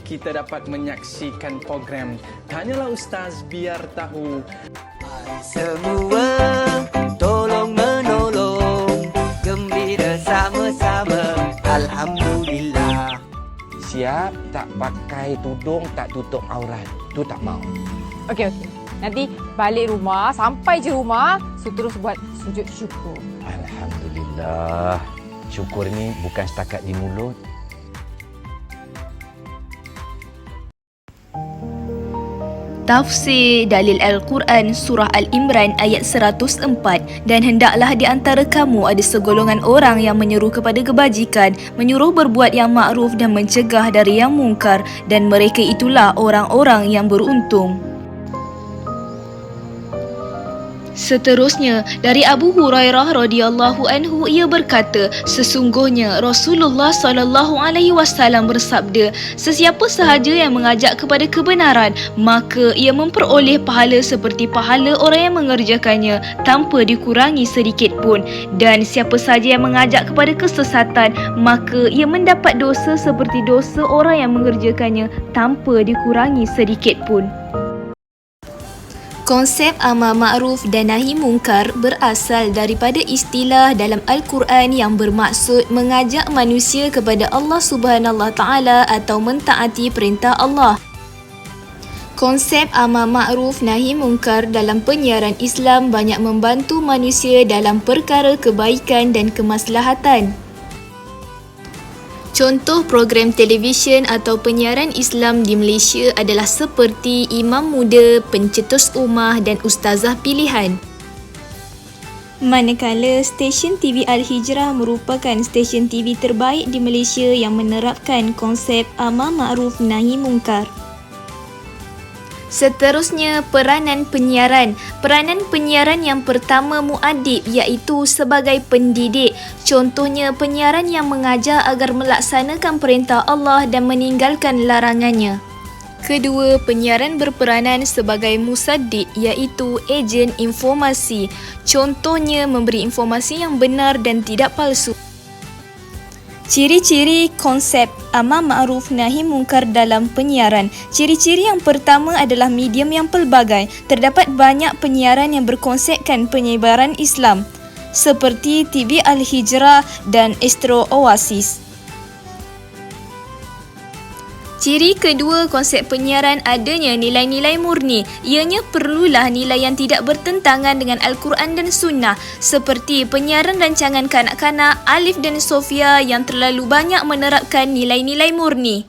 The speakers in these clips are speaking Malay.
kita dapat menyaksikan program Tanyalah Ustaz Biar Tahu. Semua tolong menolong, gembira sama-sama, alhamdulillah. Siap tak pakai tudung, tak tutup aurat. Tu tak mau. Okey. Nanti balik rumah, sampai je rumah, terus buat sujud syukur. Alhamdulillah. Syukur ni bukan setakat di mulut. Tafsir Dalil Al-Quran Surah Al-Imran ayat 104. Dan hendaklah di antara kamu ada segolongan orang yang menyeru kepada kebajikan, menyuruh berbuat yang makruf dan mencegah dari yang mungkar, dan mereka itulah orang-orang yang beruntung. Seterusnya, dari Abu Hurairah radhiyallahu anhu, ia berkata, sesungguhnya Rasulullah sallallahu alaihi wasallam bersabda, sesiapa sahaja yang mengajak kepada kebenaran, maka ia memperoleh pahala seperti pahala orang yang mengerjakannya tanpa dikurangi sedikit pun, dan siapa sahaja yang mengajak kepada kesesatan, maka ia mendapat dosa seperti dosa orang yang mengerjakannya tanpa dikurangi sedikit pun. Konsep amar ma'ruf dan nahi mungkar berasal daripada istilah dalam Al-Quran yang bermaksud mengajak manusia kepada Allah Subhanahu Wa Taala atau mentaati perintah Allah. Konsep amar ma'ruf nahi mungkar dalam penyiaran Islam banyak membantu manusia dalam perkara kebaikan dan kemaslahatan. Contoh program televisyen atau penyiaran Islam di Malaysia adalah seperti Imam Muda, Pencetus Ummah dan Ustazah Pilihan. Manakala stesen TV Al-Hijrah merupakan stesen TV terbaik di Malaysia yang menerapkan konsep amar ma'ruf nahi mungkar. Seterusnya, peranan penyiaran. Peranan penyiaran yang pertama muadib, iaitu sebagai pendidik. Contohnya, penyiaran yang mengajar agar melaksanakan perintah Allah dan meninggalkan larangannya. Kedua, penyiaran berperanan sebagai musaddiq, iaitu ejen informasi. Contohnya, memberi informasi yang benar dan tidak palsu. Ciri-ciri konsep amar ma'ruf nahi mungkar dalam penyiaran. Ciri-ciri yang pertama adalah medium yang pelbagai. Terdapat banyak penyiaran yang berkonsepkan penyebaran Islam seperti TV Al-Hijrah dan Astro Oasis. Ciri kedua konsep penyiaran adanya nilai-nilai murni. Ianya perlulah nilai yang tidak bertentangan dengan Al-Quran dan Sunnah, seperti penyiaran rancangan kanak-kanak Alif dan Sofia yang terlalu banyak menerapkan nilai-nilai murni.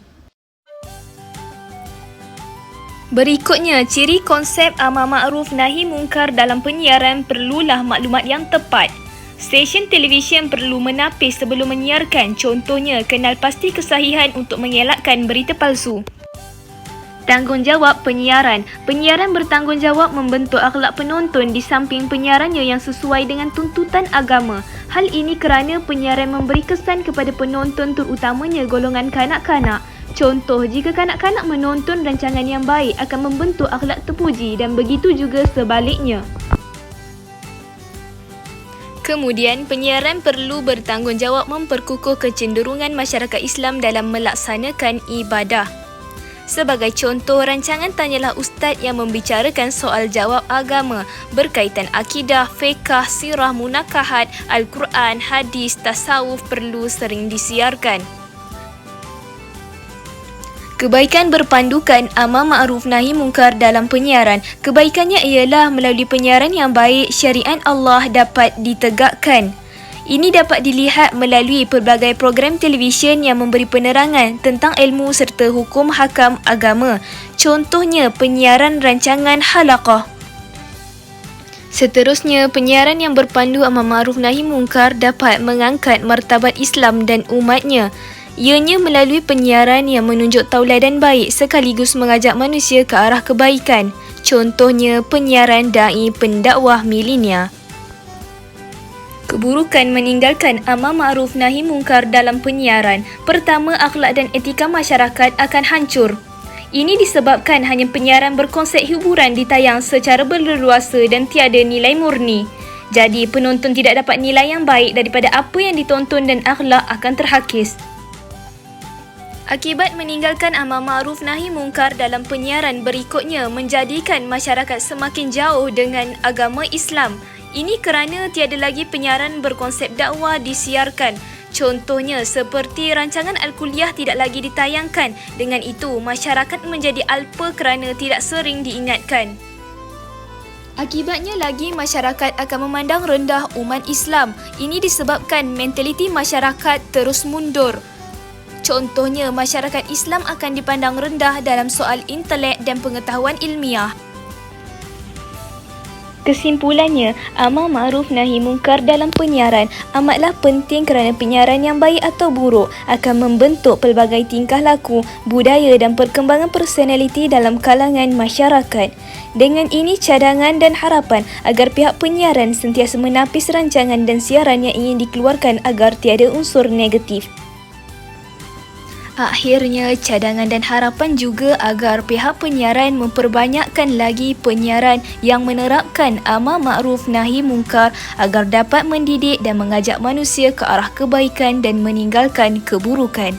Berikutnya, ciri konsep amar ma'ruf nahi mungkar dalam penyiaran perlulah maklumat yang tepat. Stesen televisyen perlu menapis sebelum menyiarkan, contohnya kenal pasti kesahihan untuk mengelakkan berita palsu. Tanggungjawab penyiaran. Penyiaran bertanggungjawab membentuk akhlak penonton di samping penyiarannya yang sesuai dengan tuntutan agama. Hal ini kerana penyiaran memberi kesan kepada penonton terutamanya golongan kanak-kanak. Contoh, jika kanak-kanak menonton rancangan yang baik akan membentuk akhlak terpuji dan begitu juga sebaliknya. Kemudian, penyiaran perlu bertanggungjawab memperkukuh kecenderungan masyarakat Islam dalam melaksanakan ibadah. Sebagai contoh, rancangan Tanyalah Ustaz yang membicarakan soal jawab agama berkaitan akidah, fiqh, sirah, munakahat, Al-Quran, hadis, tasawuf perlu sering disiarkan. Kebaikan berpandukan amar ma'ruf nahi mungkar dalam penyiaran. Kebaikannya ialah melalui penyiaran yang baik, syariat Allah dapat ditegakkan. Ini dapat dilihat melalui pelbagai program televisyen yang memberi penerangan tentang ilmu serta hukum hakam agama. Contohnya, penyiaran rancangan Halaqah. Seterusnya, penyiaran yang berpandu amar ma'ruf nahi mungkar dapat mengangkat martabat Islam dan umatnya. Ianya melalui penyiaran yang menunjuk tauladan baik sekaligus mengajak manusia ke arah kebaikan. Contohnya, penyiaran dai pendakwah milenia. Keburukan meninggalkan amar ma'ruf nahi mungkar dalam penyiaran. Pertama, akhlak dan etika masyarakat akan hancur. Ini disebabkan hanya penyiaran berkonsep hiburan ditayang secara berleluasa dan tiada nilai murni. Jadi, penonton tidak dapat nilai yang baik daripada apa yang ditonton dan akhlak akan terhakis. Akibat meninggalkan amar ma'ruf nahi mungkar dalam penyiaran berikutnya menjadikan masyarakat semakin jauh dengan agama Islam. Ini kerana tiada lagi penyiaran berkonsep dakwah disiarkan. Contohnya seperti rancangan Al-Kuliah tidak lagi ditayangkan. Dengan itu, masyarakat menjadi alpa kerana tidak sering diingatkan. Akibatnya lagi masyarakat akan memandang rendah umat Islam. Ini disebabkan mentaliti masyarakat terus mundur. Contohnya, masyarakat Islam akan dipandang rendah dalam soal intelek dan pengetahuan ilmiah. Kesimpulannya, amar ma'ruf nahi mungkar dalam penyiaran amatlah penting kerana penyiaran yang baik atau buruk akan membentuk pelbagai tingkah laku, budaya dan perkembangan personaliti dalam kalangan masyarakat. Dengan ini cadangan dan harapan agar pihak penyiaran sentiasa menapis rancangan dan siaran yang ingin dikeluarkan agar tiada unsur negatif. Akhirnya, cadangan dan harapan juga agar pihak penyiaran memperbanyakkan lagi penyiaran yang menerapkan amar ma'ruf nahi mungkar agar dapat mendidik dan mengajak manusia ke arah kebaikan dan meninggalkan keburukan.